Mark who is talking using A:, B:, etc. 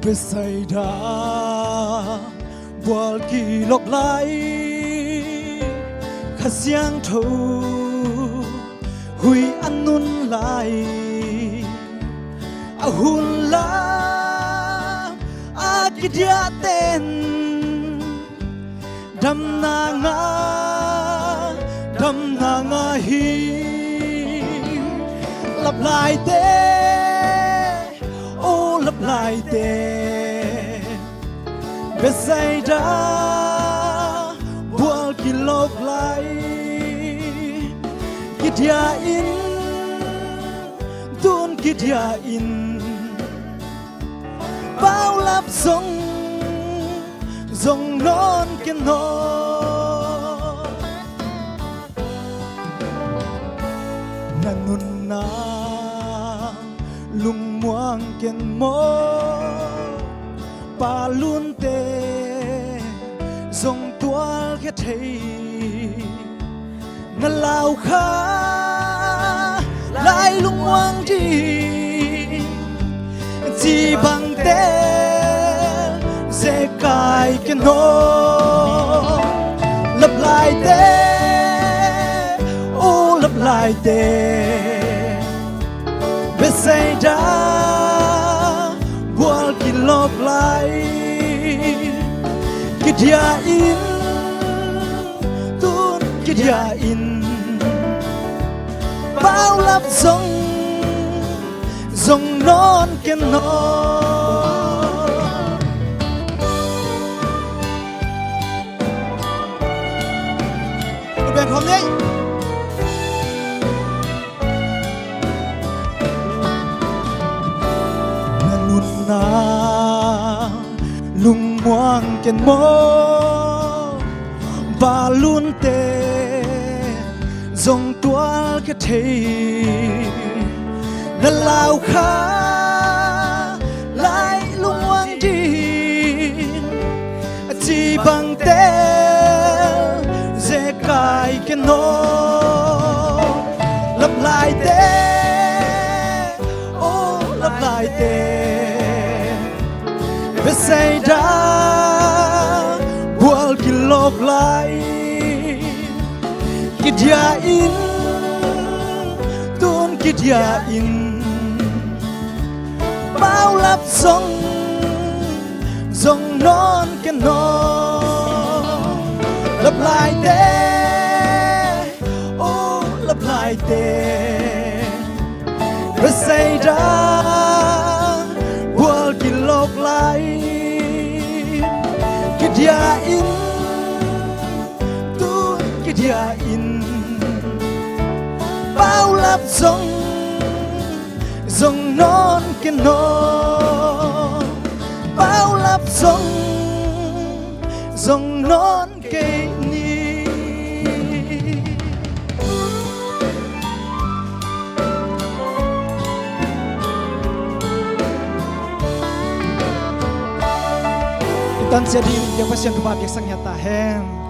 A: Besaida bual ki lok lai khasiang tho hui anun lai ahun la akidia ten dam na nga hi lặp lại te ô lặp lại te Besaida bual ki lok lai kidia in tun kidia in bao lap song non ken no nanun na lung muang ken mo palun te dòng tual ghét thấy ngân lao khá lại lung hoang đi chỉ bằng té dễ cài cái nó lặp lại té ô lặp lại té Besaida bual ki lok lai kidia in tun kidia in bao lap dòng non ken noแบ่งของนี้na lung muang ken mo balun te dòng tual cái thế na lao khá lại lung muang đi chỉ bằng te dễ cài cái nó lặp lại te ô lặp lại te Besaida bual ki lok lai kidia in tun kidia in bao lap dòng non ken no lặp lại te ô lặp lại te Besaida bual ki lok lai kidia in tun kidia in bao lap dòng non ken no bao lap dòng non ke ni tan sia din yang pasien tu ba biak sang nyata hem